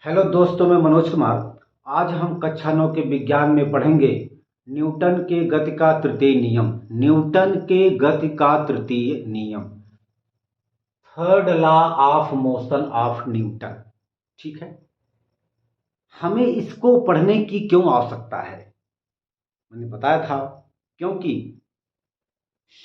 Hello दोस्तों, मैं मनोज कुमार। आज हम कक्षा 9 के विज्ञान में पढ़ेंगे न्यूटन के गति का तृतीय नियम। न्यूटन के गति का तृतीय नियम, third law of motion of Newton. ठीक है, हमें इसको पढ़ने की क्यों आवश्यकता है? मैंने बताया था क्योंकि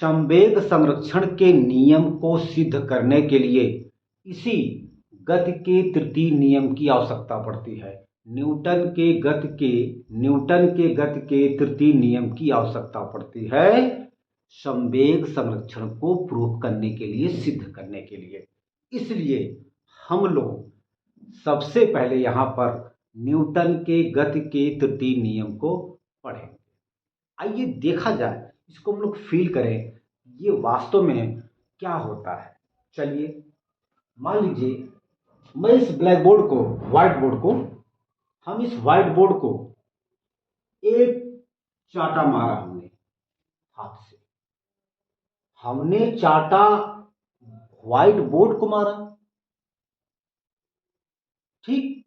संवेग संरक्षण के नियम को सिद्ध करने के लिए इसी गति के तृतीय नियम की आवश्यकता पड़ती है। न्यूटन के गति के तृतीय नियम की आवश्यकता पड़ती है संवेग संरक्षण को प्रूव करने के लिए, सिद्ध करने के लिए। इसलिए हम लोग सबसे पहले यहाँ पर न्यूटन के गति के तृतीय नियम को पढ़ेंगे। आइए देखा जाए, इसको हम लोग फील करें, ये वास्तव में क्या होता है। चलिए, मान लीजिए मैं इस ब्लैक बोर्ड को, व्हाइट बोर्ड को, हम इस व्हाइट बोर्ड को एक चाटा मारा हमने हाथ से, हमने चाटा व्हाइट बोर्ड को मारा। ठीक,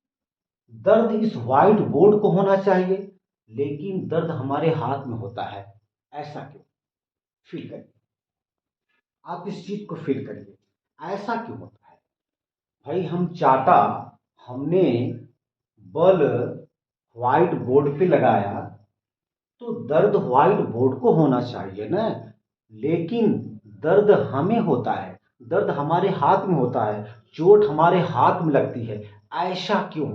दर्द इस व्हाइट बोर्ड को होना चाहिए, लेकिन दर्द हमारे हाथ में होता है। ऐसा क्यों? फील करिए, आप इस चीज को फील करिए, ऐसा क्यों होता है? भाई, हम चाटा हमने बल व्हाइट बोर्ड पे लगाया तो दर्द व्हाइट बोर्ड को होना चाहिए ना, लेकिन दर्द हमें होता है, दर्द हमारे हाथ में होता है, चोट हमारे हाथ में लगती है। ऐसा क्यों?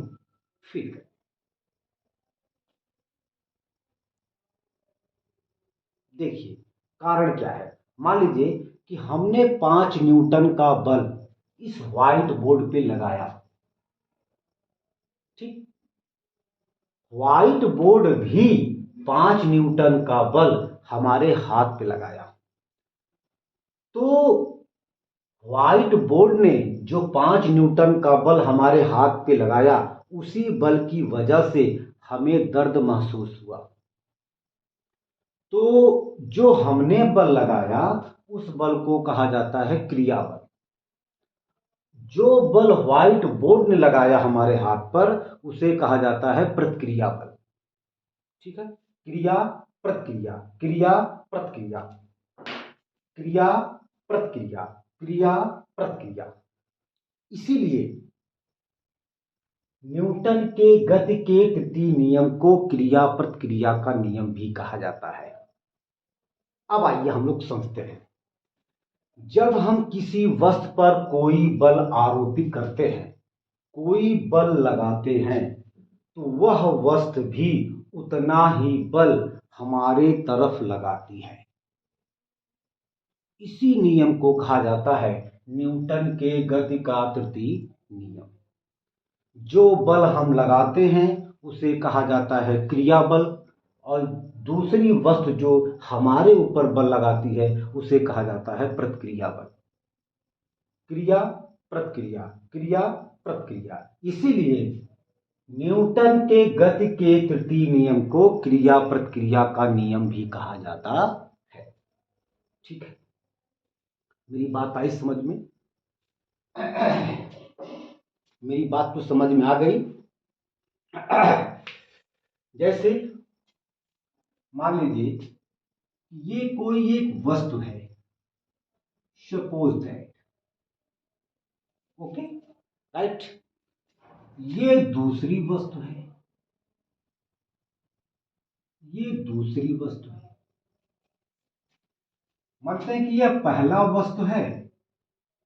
फील करिए। देखिए, कारण क्या है। मान लीजिए कि हमने 5 न्यूटन का बल इस व्हाइट बोर्ड पे लगाया। ठीक, व्हाइट बोर्ड भी 5 न्यूटन का बल हमारे हाथ पे लगाया, तो व्हाइट बोर्ड ने जो 5 न्यूटन का बल हमारे हाथ पे लगाया, उसी बल की वजह से हमें दर्द महसूस हुआ। तो जो हमने बल लगाया, उस बल को कहा जाता है क्रिया बल। जो बल व्हाइट बोर्ड ने लगाया हमारे हाथ पर, उसे कहा जाता है प्रतिक्रिया बल। ठीक है, क्रिया प्रतिक्रिया, क्रिया प्रतिक्रिया, क्रिया प्रतिक्रिया, क्रिया प्रतिक्रिया। इसीलिए न्यूटन के गति के तृतीय नियम को क्रिया प्रतिक्रिया का नियम भी कहा जाता है। अब आइए हम लोग समझते हैं। जब हम किसी वस्तु पर कोई बल आरोपित करते हैं, कोई बल लगाते हैं, तो वह वस्तु भी उतना ही बल हमारे तरफ लगाती है। इसी नियम को कहा जाता है न्यूटन के गति का तृतीय नियम। जो बल हम लगाते हैं उसे कहा जाता है क्रिया बल, और दूसरी वस्तु जो हमारे ऊपर बल लगाती है उसे कहा जाता है प्रतिक्रिया बल। क्रिया प्रतिक्रिया, क्रिया प्रतिक्रिया। इसीलिए न्यूटन के गति के तृतीय नियम को क्रिया प्रतिक्रिया का नियम भी कहा जाता है। ठीक है, मेरी बात आई समझ में? मेरी बात तो समझ में आ गई। जैसे मान लीजिए ये कोई एक वस्तु है, सपोज दैट, ओके, राइट। ये दूसरी वस्तु है, ये दूसरी वस्तु है। मानते हैं कि यह पहला वस्तु है,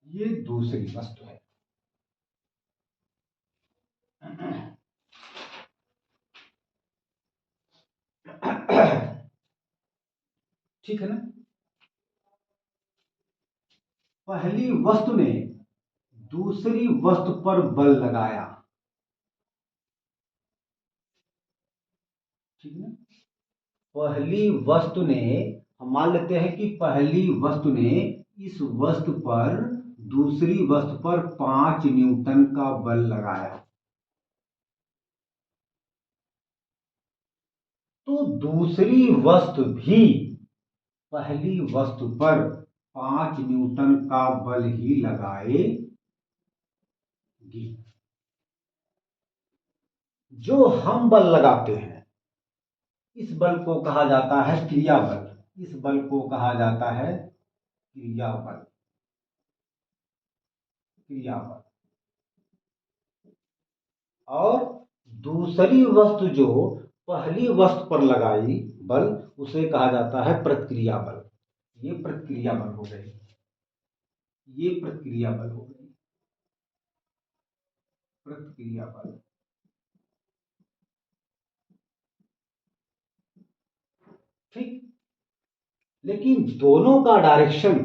ये दूसरी वस्तु है। ठीक है ना? पहली वस्तु ने दूसरी वस्तु पर बल लगाया। ठीक है ना? पहली वस्तु ने, हम मान लेते हैं कि पहली वस्तु ने इस वस्तु पर, दूसरी वस्तु पर 5 न्यूटन का बल लगाया। तो दूसरी वस्तु भी पहली वस्तु पर 5 न्यूटन का बल ही लगाएगी। जो हम बल लगाते हैं, इस बल को कहा जाता है क्रिया बल। इस बल को कहा जाता है क्रिया बल। क्रिया बल। और दूसरी वस्तु जो पहली वस्तु पर लगाई बल, उसे कहा जाता है प्रतिक्रिया बल। ये प्रतिक्रिया बल हो गई। ये प्रतिक्रिया बल हो गई। प्रतिक्रिया बल। ठीक। लेकिन दोनों का डायरेक्शन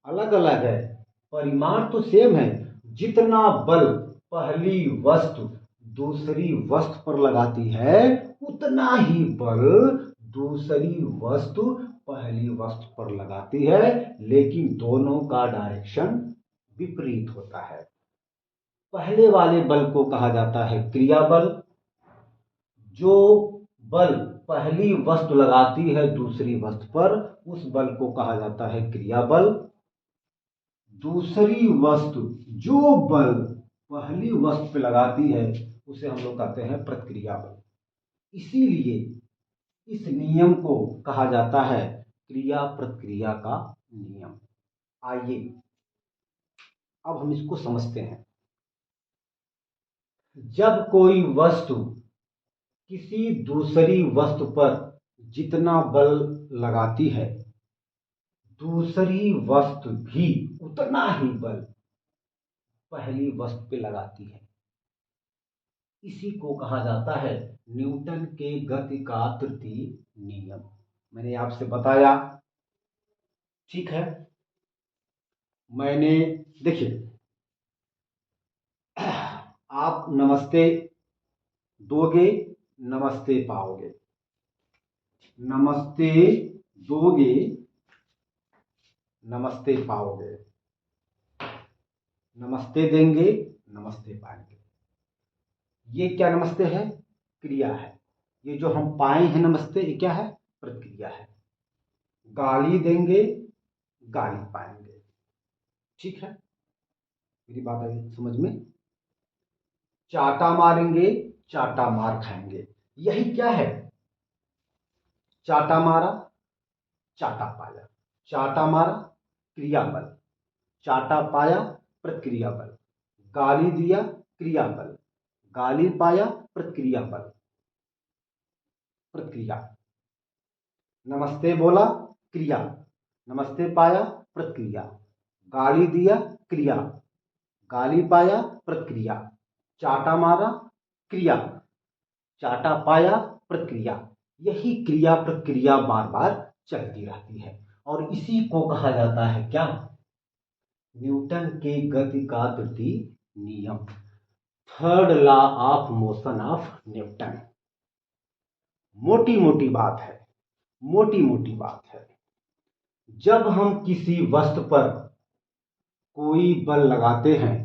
अलग अलग है, परिमाण तो सेम है। जितना बल पहली वस्तु दूसरी वस्तु पर लगाती है, उतना ही बल दूसरी वस्तु पहली वस्तु पर लगाती है, लेकिन दोनों का डायरेक्शन विपरीत होता है। पहले वाले बल को कहा जाता है क्रिया बल। जो बल पहली वस्तु लगाती है दूसरी वस्तु पर, उस बल को कहा जाता है क्रिया बल। दूसरी वस्तु जो बल पहली वस्तु पे लगाती है, उसे हम लोग कहते हैं प्रतिक्रिया बल। इसीलिए इस नियम को कहा जाता है क्रिया प्रतिक्रिया का नियम। आइए अब हम इसको समझते हैं। जब कोई वस्तु किसी दूसरी वस्तु पर जितना बल लगाती है, दूसरी वस्तु भी उतना ही बल पहली वस्तु पे लगाती है। इसी को कहा जाता है न्यूटन के गति का तृतीय नियम। मैंने आपसे बताया, ठीक है। मैंने, देखिए, आप नमस्ते दोगे, नमस्ते पाओगे। नमस्ते दोगे, नमस्ते पाओगे। नमस्ते देंगे, नमस्ते पाएंगे। ये क्या नमस्ते है? क्रिया है। ये जो हम पाए हैं नमस्ते, ये क्या है? प्रतिक्रिया है। गाली देंगे, गाली पाएंगे। ठीक है, मेरी बात आई समझ में? चाटा मारेंगे, चाटा मार खाएंगे। यही क्या है? चाटा मारा, चाटा पाया। चाटा मारा क्रिया बल, चाटा पाया प्रतिक्रिया बल। गाली दिया क्रिया बल, गाली पाया प्रतिक्रिया बल। प्रतिक्रिया। नमस्ते बोला क्रिया, नमस्ते पाया प्रतिक्रिया। गाली दिया क्रिया, गाली पाया प्रतिक्रिया। चाटा मारा क्रिया, चाटा पाया प्रतिक्रिया। यही क्रिया प्रतिक्रिया बार बार चलती रहती है, और इसी को कहा जाता है क्या? न्यूटन के गति का तृतीय नियम। Third law of motion of Newton. मोटी मोटी बात है, मोटी मोटी बात है। जब हम किसी वस्तु पर कोई बल लगाते हैं,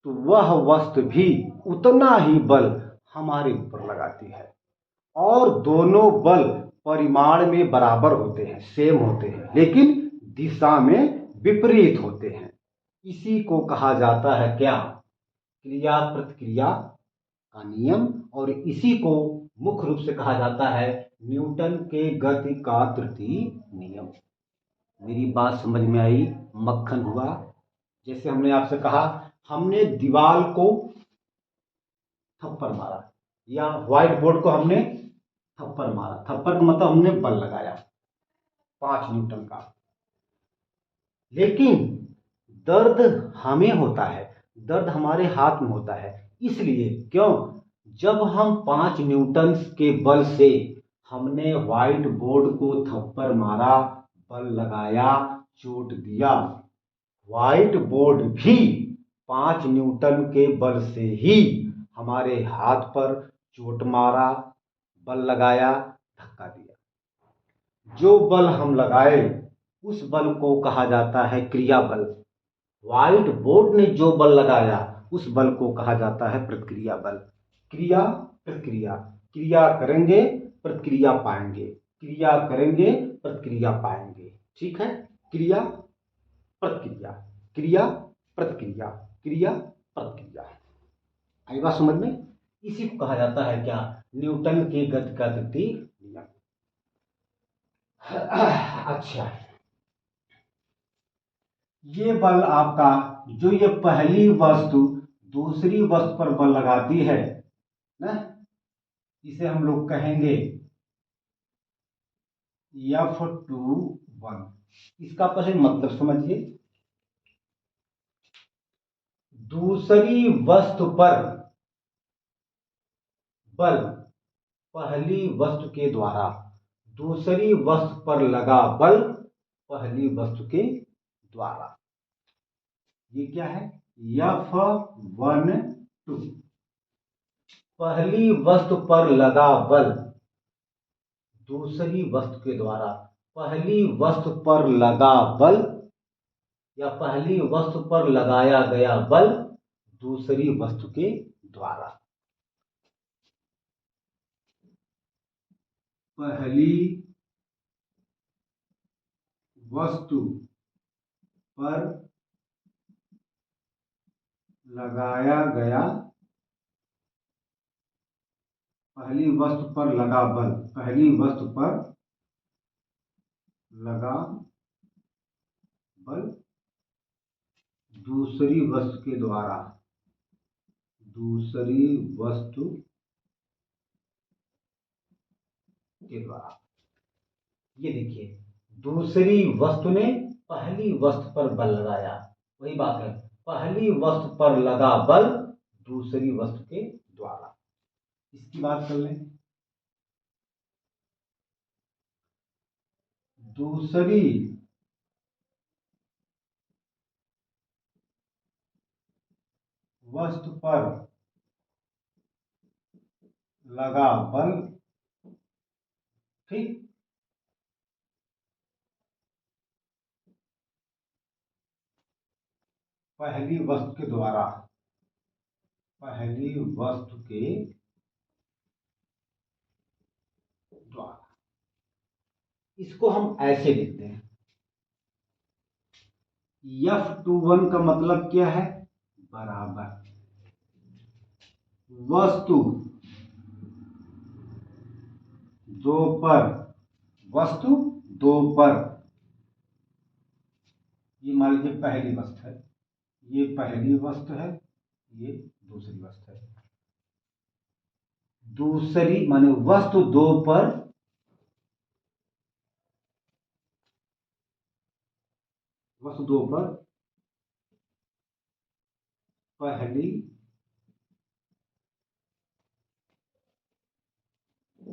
तो वह वस्तु भी उतना ही बल हमारे ऊपर लगाती है, और दोनों बल परिमाण में बराबर होते हैं, सेम होते हैं, लेकिन दिशा में विपरीत होते हैं। इसी को कहा जाता है क्या? क्रिया प्रतिक्रिया का नियम। और इसी को मुख्य रूप से कहा जाता है न्यूटन के गति का तृतीय नियम। मेरी बात समझ में आई? मक्खन हुआ। जैसे हमने आपसे कहा, हमने दीवार को थप्पड़ मारा, या व्हाइट बोर्ड को हमने थप्पड़ मारा। थप्पड़ का मतलब हमने बल लगाया 5 न्यूटन का। लेकिन दर्द हमें होता है, दर्द हमारे हाथ में होता है। इसलिए क्यों? जब हम 5 न्यूटन के बल से हमने व्हाइट बोर्ड को थप्पड़ मारा, बल लगाया, चोट दिया, व्हाइट बोर्ड भी 5 न्यूटन के बल से ही हमारे हाथ पर चोट मारा, बल लगाया, धक्का दिया। जो बल हम लगाए, उस बल को कहा जाता है क्रिया बल। व्हाइट बोर्ड ने जो बल लगाया, उस बल को कहा जाता है प्रतिक्रिया बल। क्रिया प्रतिक्रिया। क्रिया करेंगे, प्रतिक्रिया पाएंगे। क्रिया करेंगे, प्रतिक्रिया पाएंगे। ठीक है? क्रिया प्रतिक्रिया, क्रिया प्रतिक्रिया, क्रिया प्रतिक्रिया। आई बात समझ में? इसी को कहा जाता है क्या, न्यूटन के गति का द्वितीय नियम। अच्छा, ये बल आपका, जो ये पहली वस्तु दूसरी वस्तु पर बल लगाती है ना, इसे हम लोग कहेंगे F21। इसका पहले मतलब समझिए। दूसरी वस्तु पर बल पहली वस्तु के द्वारा, दूसरी वस्तु पर लगा बल पहली वस्तु के द्वारा, ये क्या है, F12। पहली वस्तु पर लगा बल दूसरी वस्तु के द्वारा, पहली वस्तु पर लगा बल या पहली वस्तु पर लगाया गया बल दूसरी वस्तु के द्वारा। पहली वस्तु पर लगाया गया, पहली वस्तु पर लगा बल, पहली वस्तु पर लगा बल दूसरी वस्तु के द्वारा, दूसरी वस्तु के द्वारा। ये देखिए, दूसरी वस्तु ने पहली वस्तु पर बल लगाया, वही बात है, पहली वस्तु पर लगा बल दूसरी वस्तु के द्वारा। इसकी बात कर लें, दूसरी वस्तु पर लगा बल, ठीक, पहली वस्तु के द्वारा, पहली वस्तु के द्वारा। इसको हम ऐसे लिखते हैं, F21 का मतलब क्या है, बराबर वस्तु दो पर, वस्तु दो पर, ये मान लीजिए पहली वस्तु है, ये पहली वस्तु है, ये दूसरी वस्तु है। दूसरी माने वस्तु दो पर, वस्तु दो पर पहली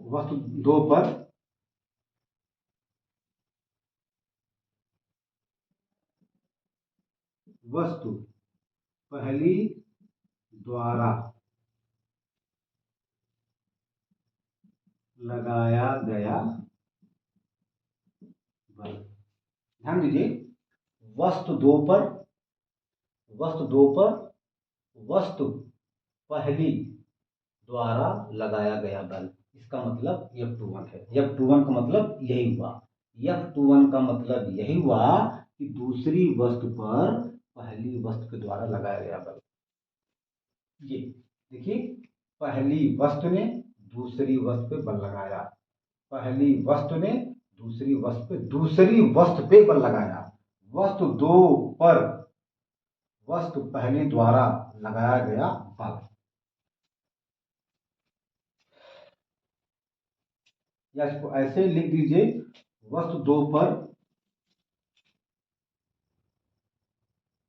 वस्तु दो पर वस्तु पहली द्वारा लगाया गया बल। ध्यान दीजिए, वस्तु दो पर, वस्तु दो पर वस्तु पहली द्वारा लगाया गया बल, इसका मतलब F21 है। F21 का मतलब यही हुआ, F21 का मतलब यही हुआ कि दूसरी वस्तु पर पहली वस्तु के द्वारा लगाया गया बल। ये देखिए, पहली वस्तु ने दूसरी वस्तु पे बल लगाया, पहली वस्तु ने दूसरी वस्तु पे बल लगाया, वस्तु दो पर वस्तु पहली द्वारा लगाया गया बल। या इसको ऐसे लिख दीजिए, वस्तु दो पर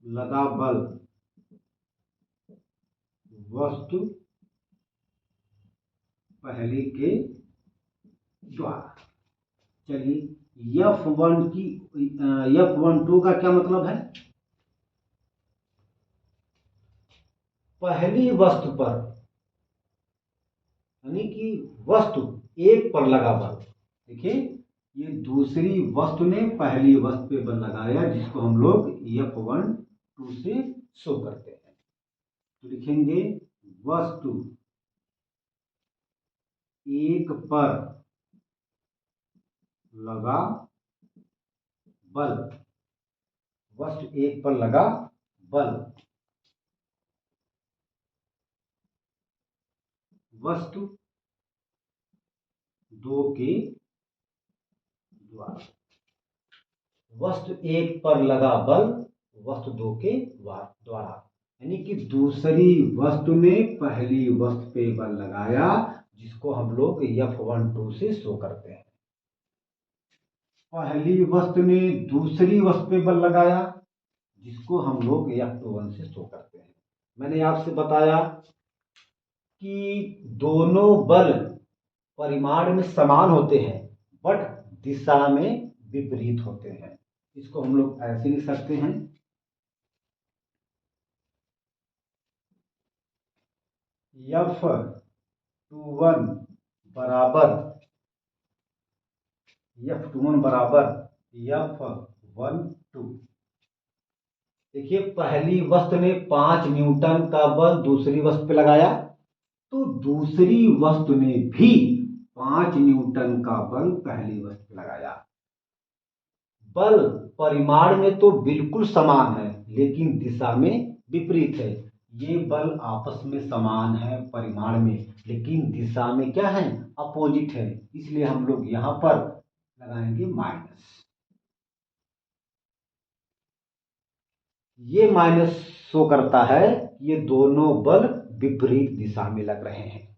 लगा बल वस्तु पहली के द्वारा। चलिए, F12 का क्या मतलब है, पहली वस्तु पर, यानी कि वस्तु एक पर लगा बल। देखिए, ये दूसरी वस्तु ने पहली वस्तु पे बल लगाया, जिसको हम लोग F12 से शो करते हैं। तो लिखेंगे वस्तु एक पर लगा बल, वस्तु एक पर लगा बल वस्तु दो के द्वारा, वस्तु एक पर लगा बल वस्तु दो के द्वारा, यानी कि दूसरी वस्तु ने पहली वस्तु पे बल लगाया, जिसको हम लोग F12 से शो करते हैं। पहली वस्तु ने दूसरी वस्तु पे बल लगाया, जिसको हम लोग F21 से शो करते हैं। मैंने आपसे बताया कि दोनों बल परिमाण में समान होते हैं, बट दिशा में विपरीत होते हैं। इसको हम लोग ऐसे लिख सकते हैं, F21 बराबर F12। देखिए, पहली वस्तु ने 5 न्यूटन का बल दूसरी वस्तु पे लगाया, तो दूसरी वस्तु ने भी 5 न्यूटन का बल पहली वस्तु पे लगाया। बल परिमाण में तो बिल्कुल समान है, लेकिन दिशा में विपरीत है। ये बल आपस में समान है परिमाण में, लेकिन दिशा में क्या है, अपोजिट है। इसलिए हम लोग यहां पर लगाएंगे माइनस। ये माइनस शो करता है ये दोनों बल विपरीत दिशा में लग रहे हैं।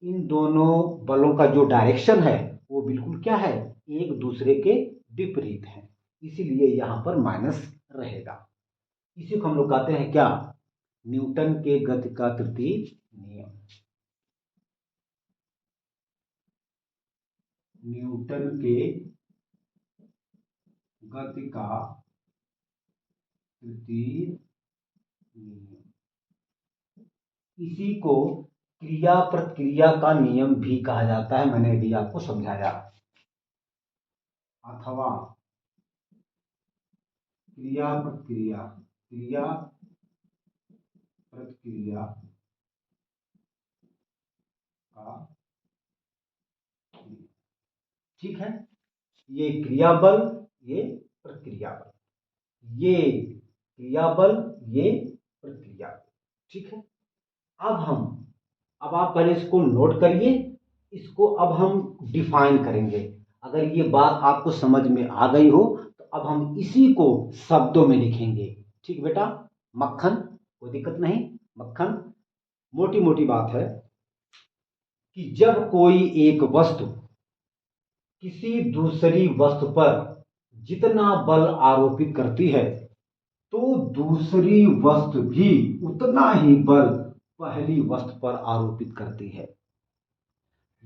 इन दोनों बलों का जो डायरेक्शन है वो बिल्कुल क्या है, एक दूसरे के विपरीत है, इसीलिए यहां पर माइनस रहेगा। इसी को हम लोग कहते हैं क्या, न्यूटन के गति का तृतीय नियम। न्यूटन के गति का तृतीय नियम, इसी को क्रिया प्रतिक्रिया का नियम भी कहा जाता है। मैंने भी आपको समझाया। अथवा क्रिया प्रतिक्रिया, क्रिया प्रतिक्रिया का, ठीक है। ये क्रिया बल, ये प्रतिक्रिया बल, ये क्रिया बल, ये प्रतिक्रिया बल, ठीक है। अब आप पहले इसको नोट करिए, इसको अब हम डिफाइन करेंगे। अगर ये बात आपको समझ में आ गई हो तो अब हम इसी को शब्दों में लिखेंगे, ठीक बेटा। मक्खन, कोई दिक्कत नहीं। मक्खन, मोटी मोटी बात है कि जब कोई एक वस्तु किसी दूसरी वस्तु पर जितना बल आरोपित करती है, तो दूसरी वस्तु भी उतना ही बल पहली वस्तु पर आरोपित करती है।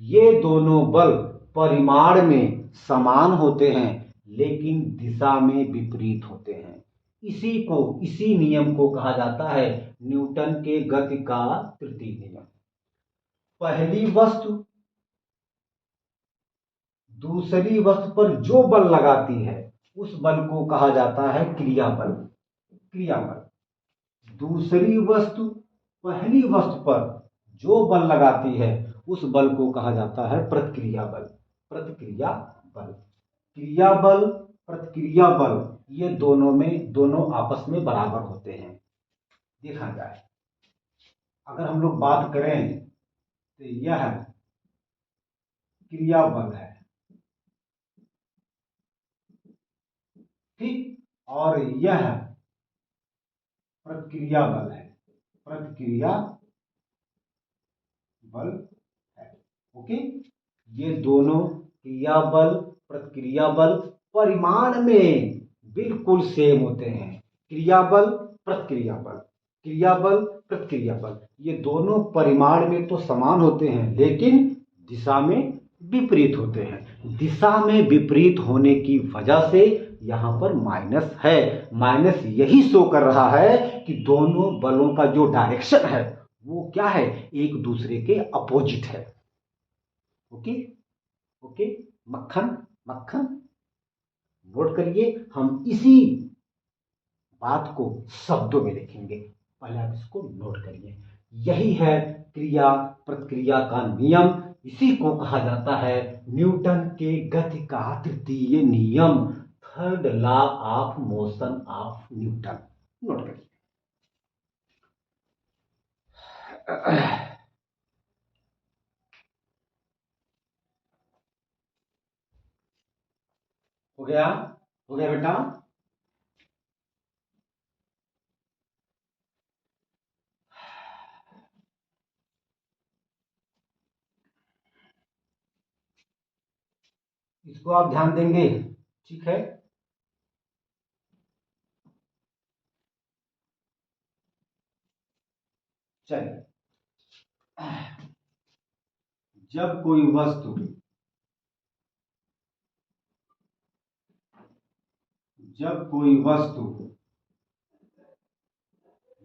ये दोनों बल परिमाण में समान होते हैं, लेकिन दिशा में विपरीत होते हैं। इसी नियम को कहा जाता है न्यूटन के गति का तृतीय नियम। पहली वस्तु दूसरी वस्तु पर जो बल लगाती है, उस बल को कहा जाता है क्रिया बल। क्रिया बल। दूसरी वस्तु पहली वस्तु पर जो बल लगाती है, उस बल को कहा जाता है प्रतिक्रिया बल। प्रतिक्रिया बल, क्रिया बल, प्रतिक्रिया बल, ये दोनों आपस में बराबर होते हैं। देखा जाए, अगर हम लोग बात करें तो यह क्रिया बल है, ठीक, और यह प्रतिक्रिया बल है। प्रतिक्रिया बल है, ओके। ये दोनों क्रिया बल, प्रतिक्रिया बल परिमाण में बिल्कुल सेम होते हैं। क्रिया बल, प्रतिक्रिया बल, क्रिया बल, प्रतिक्रिया बल, ये दोनों परिमाण में तो समान होते हैं, लेकिन दिशा में विपरीत होते हैं। दिशा में विपरीत होने की वजह से यहां पर माइनस है। माइनस यही शो कर रहा है कि दोनों बलों का जो डायरेक्शन है वो क्या है, एक दूसरे के अपोजिट है। Okay okay. मक्खन, मक्खन, नोट करिए। हम इसी बात को शब्दों में लिखेंगे, पहले आप इसको नोट करिए। यही है क्रिया प्रतिक्रिया का नियम। इसी को कहा जाता है न्यूटन के गति का तृतीय नियम, third law of motion of Newton. Note करिए। हो गया? हो गया बेटा? इसको आप ध्यान देंगे, ठीक है? चलिए, जब कोई वस्तु जब कोई वस्तु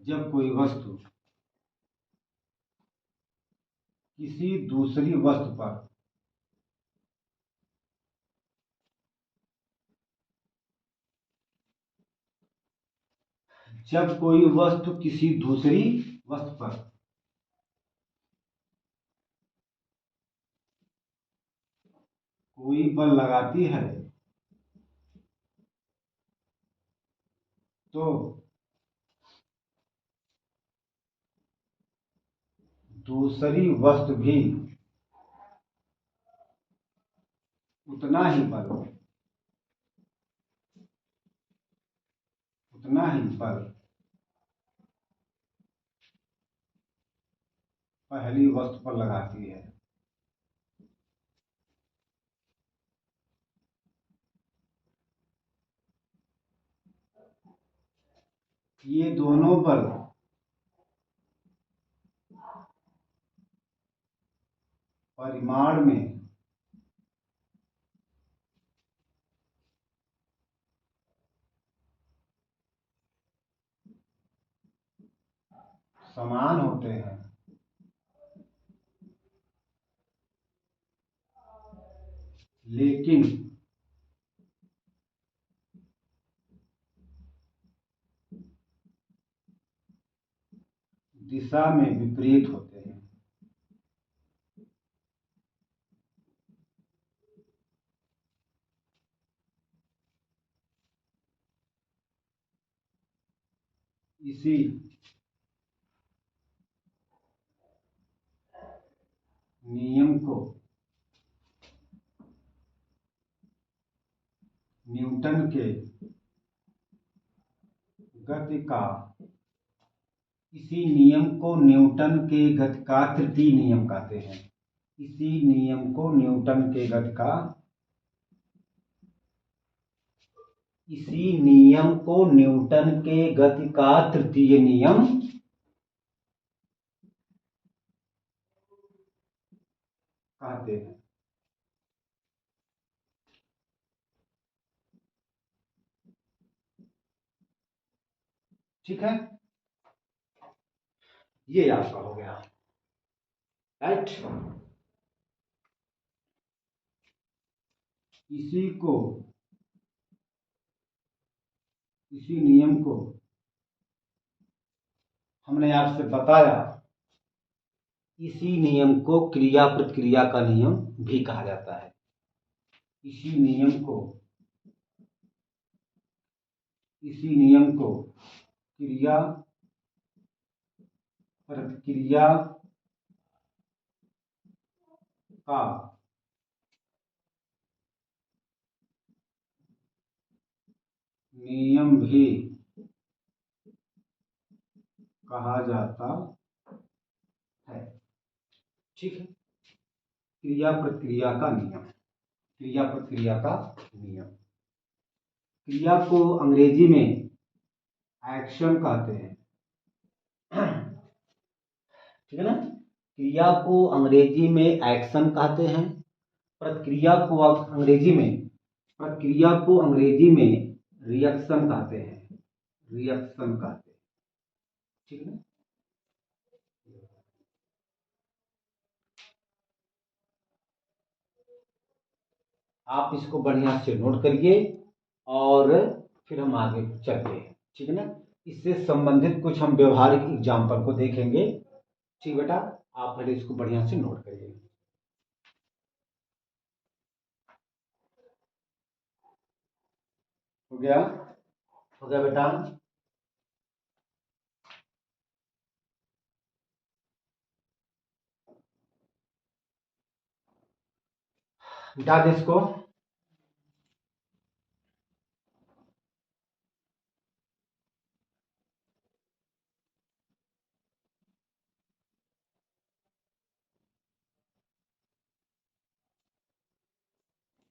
जब कोई वस्तु किसी दूसरी वस्तु पर जब कोई वस्तु किसी दूसरी वस्तु पर कोई बल लगाती है तो दूसरी वस्तु भी उतना ही बल पहली वस्तु पर लगाती है। ये दोनों बल परिमाण में समान होते हैं, लेकिन दिशा में विपरीत होते हैं। इसी नियम को न्यूटन के गति का इसी नियम को न्यूटन के गति का तृतीय नियम कहते हैं। इसी नियम को न्यूटन के गति का इसी नियम को न्यूटन के गति का तृतीय नियम कहते हैं। ठीक है, ये आपका हो गया, राइट। इसी नियम को हमने आपसे बताया, इसी नियम को क्रिया प्रतिक्रिया का नियम भी कहा जाता है। इसी नियम को क्रिया प्रतिक्रिया का नियम भी कहा जाता है। ठीक है, क्रिया प्रतिक्रिया का नियम, क्रिया प्रतिक्रिया का नियम। क्रिया को अंग्रेजी में एक्शन कहते हैं, ठीक है ना? क्रिया को अंग्रेजी में एक्शन कहते हैं, प्रक्रिया को अंग्रेजी में रिएक्शन कहते हैं, ठीक है ना? आप इसको बढ़िया से नोट करिए और फिर हम आगे चलते हैं, ठीक है ना? इससे संबंधित कुछ हम व्यवहारिक एग्जाम्पल को देखेंगे। ठीक बेटा, आप पहले इसको बढ़िया से नोट करिए। हो गया? हो गया बेटा? मिटा दे इसको।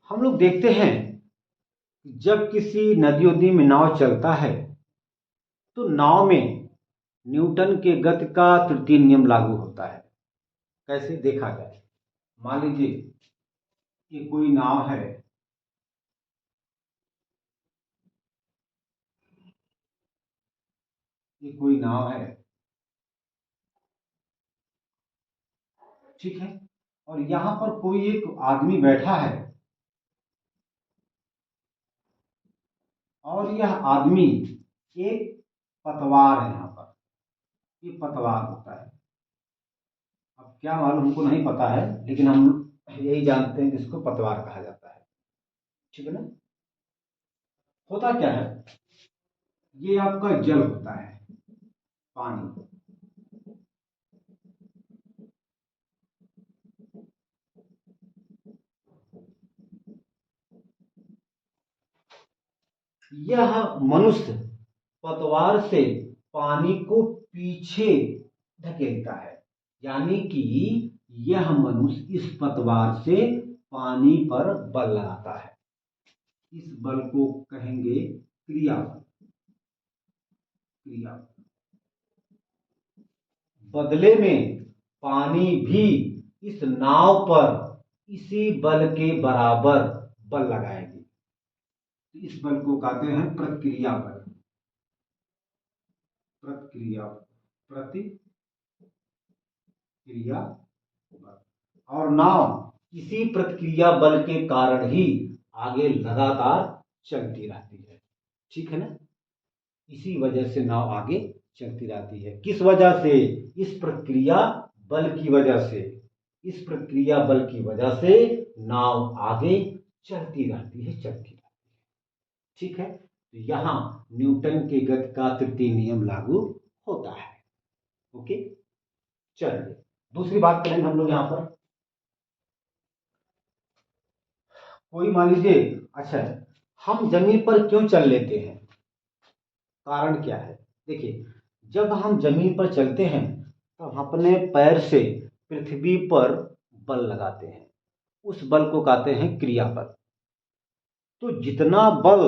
हम लोग देखते हैं जब किसी नदी उदी में नाव चलता है तो नाव में न्यूटन के गति का तृतीय नियम लागू होता है। कैसे देखा जाए, मान लीजिए ये कोई नाव है, ये कोई नाव है, ठीक है, और यहां पर कोई एक आदमी बैठा है और यह आदमी एक पतवार है। यहां पर ये पतवार होता है। अब क्या मालूम, हमको नहीं पता है, लेकिन हम यही जानते हैं कि इसको पतवार कहा जाता है, ठीक है ना। होता क्या है, ये आपका जल होता है, पानी। यह मनुष्य पतवार से पानी को पीछे धकेलता है, यानी कि यह मनुष्य इस पतवार से पानी पर बल लगाता है। इस बल को कहेंगे क्रिया बल। क्रिया बदले में पानी भी इस नाव पर इसी बल के बराबर बल लगाएगी। इस बल को कहते हैं प्रतिक्रिया बल। प्रतिक्रिया बल। और नाव इसी प्रतिक्रिया बल के कारण ही आगे लगातार चलती रहती है, ठीक है ना। इसी वजह से नाव आगे चलती रहती है। किस वजह से? इस प्रक्रिया बल की वजह से। इस प्रक्रिया बल की वजह से नाव आगे चलती रहती है, चलती रहती है, ठीक है। तो यहां न्यूटन के गति का तृतीय नियम लागू होता है। ओके, चलिए दूसरी बात करेंगे हम लोग। यहां पर कोई मान लीजिए, अच्छा, हम जमीन पर क्यों चल लेते हैं, कारण क्या है? देखिए, जब हम जमीन पर चलते हैं तो हम अपने पैर से पृथ्वी पर बल लगाते हैं। उस बल को कहते हैं क्रिया बल। तो जितना बल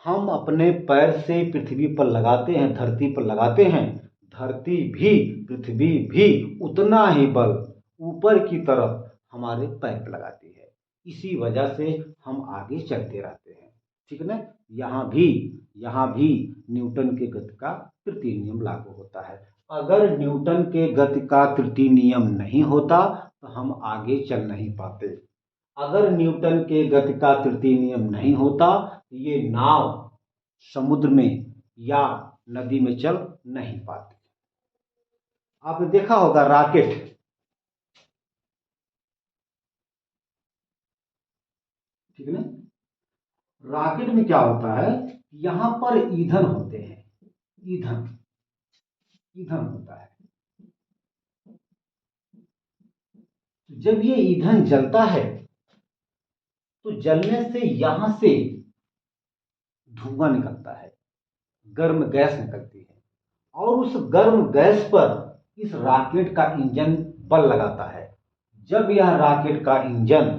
हम अपने पैर से पृथ्वी पर लगाते हैं, धरती पर लगाते हैं, धरती भी, पृथ्वी भी उतना ही बल ऊपर की तरफ हमारे पैर पर लगाती है। इसी वजह से हम आगे चलते रहते हैं, ठीक है ना। यहाँ भी न्यूटन के गति का तृतीय नियम लागू होता है। अगर न्यूटन के गति का तृतीय नियम नहीं होता तो हम आगे चल नहीं पाते। अगर न्यूटन के गति का तृतीय नियम नहीं होता तो ये नाव समुद्र में या नदी में चल नहीं पाती। आपने देखा होगा रॉकेट, ठीक है ना। रॉकेट में क्या होता है, यहां पर ईंधन होते हैं, ईंधन ईंधन होता है। जब ये ईंधन जलता है तो जलने से यहां से धुआं निकलता है, गर्म गैस निकलती है, और उस गर्म गैस पर इस रॉकेट का इंजन बल लगाता है। जब यह रॉकेट का इंजन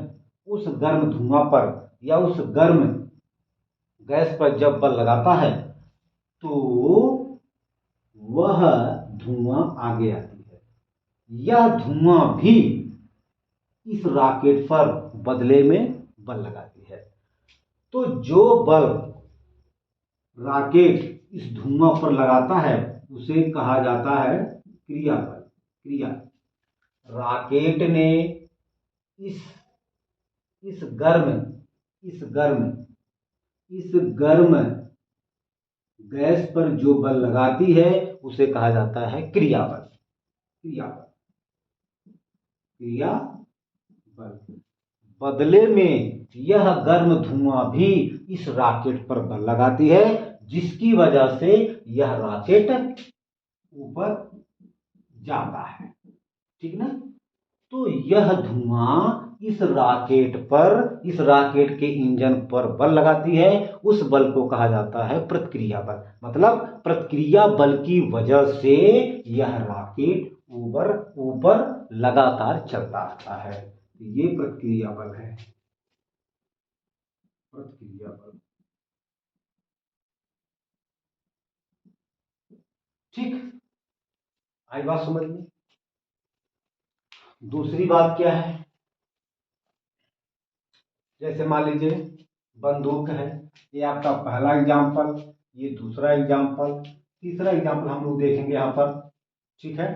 उस गर्म धुआं पर या उस गर्म गैस पर जब बल लगाता है तो वह धुआं आगे आती है। यह धुआं भी इस रॉकेट पर बदले में बल लगाती है। तो जो बल रॉकेट इस धुआं पर लगाता है उसे कहा जाता है क्रिया बल। क्रिया, रॉकेट ने इस इस गर्म इस गर्म इस गर्म गैस पर जो बल लगाती है उसे कहा जाता है क्रिया बल। क्रिया बल, क्रिया बल। बदले में यह गर्म धुआं भी इस रॉकेट पर बल लगाती है, जिसकी वजह से यह रॉकेट ऊपर जाता है, ठीक ना। तो यह धुआं इस रॉकेट के इंजन पर बल लगाती है। उस बल को कहा जाता है प्रतिक्रिया बल। मतलब प्रतिक्रिया बल की वजह से यह रॉकेट ऊपर ऊपर लगातार चलता रहता है। ये प्रतिक्रिया बल है। प्रतिक्रिया बल। ठीक, आई बात समझ में। दूसरी बात क्या है, जैसे मान लीजिए बंदूक है, ये आपका पहला एग्जाम्पल, ये दूसरा एग्जाम्पल, तीसरा एग्जाम्पल हम लोग देखेंगे यहां पर। ठीक है,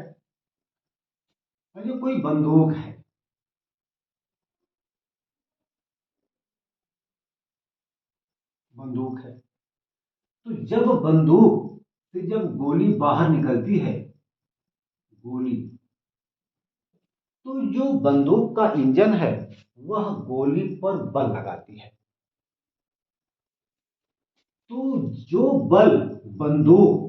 ये कोई बंदूक है, बंदूक है, तो जब बंदूक से जब गोली बाहर निकलती है, गोली, तो जो बंदूक का इंजन है वह गोली पर बल लगाती है। तो जो बल बंदूक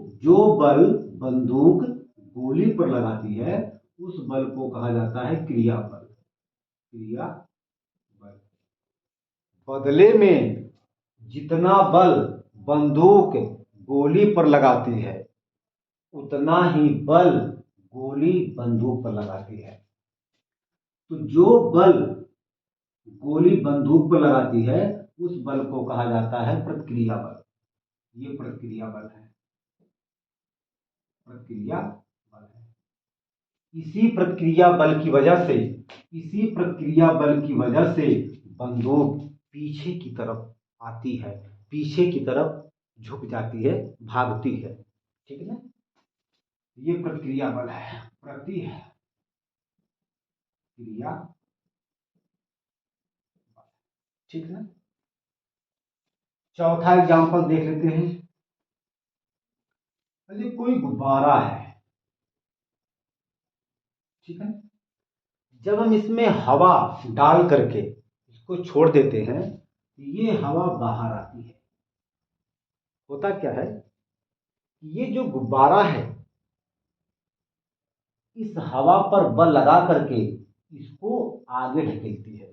गोली पर लगाती है उस बल को कहा जाता है क्रिया बल। क्रिया बल। बदले में जितना बल बंदूक गोली पर लगाती है उतना ही बल गोली बंदूक पर लगाती है। तो जो बल गोली बंदूक पर लगाती है उस बल को कहा जाता है प्रतिक्रिया बल। ये प्रतिक्रिया बल है, प्रतिक्रिया बल है। इसी प्रतिक्रिया बल की वजह से बंदूक पीछे की तरफ आती है, पीछे की तरफ झुक जाती है, भागती है। ठीक है ना, ये प्रतिक्रिया बल है, प्रतिक्रिया। ठीक है ना, चौथा एग्जांपल देख लेते हैं। अरे कोई गुब्बारा है, ठीक है, जब हम इसमें हवा डाल करके इसको छोड़ देते हैं ये हवा बाहर आती है। होता क्या है, ये जो गुब्बारा है इस हवा पर बल लगा करके इसको आगे ढकेलती है,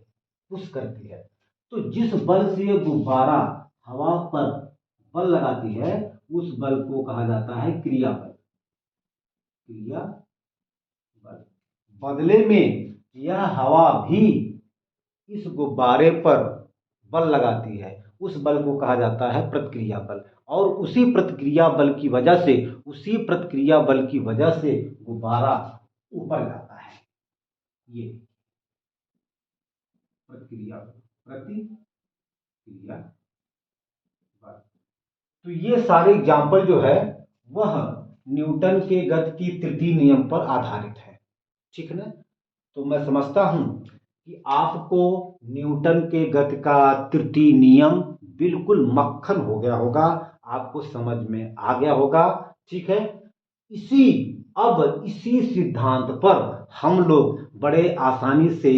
पुश करती है। तो जिस बल से ये गुब्बारा हवा पर बल लगाती है उस बल को कहा जाता है क्रिया बल। क्रिया बल। बदले में यह हवा भी इस गुब्बारे पर बल लगाती है, उस बल को कहा जाता है प्रतिक्रिया बल। और उसी प्रतिक्रिया बल की वजह से गुब्बारा ऊपर जाता है। ये प्रतिक्रिया बल। तो ये सारे एग्जाम्पल जो है वह न्यूटन के गति की तृतीय नियम पर आधारित है। ठीक है ना, तो मैं समझता हूं कि आपको न्यूटन के गति का तृतीय नियम बिल्कुल मक्खन हो गया होगा, आपको समझ में आ गया होगा। ठीक है, इसी सिद्धांत पर हम लोग बड़े आसानी से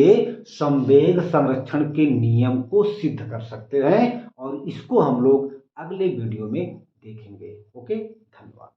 संवेग संरक्षण के नियम को सिद्ध कर सकते हैं और इसको हम लोग अगले वीडियो में देखेंगे। ओके, धन्यवाद।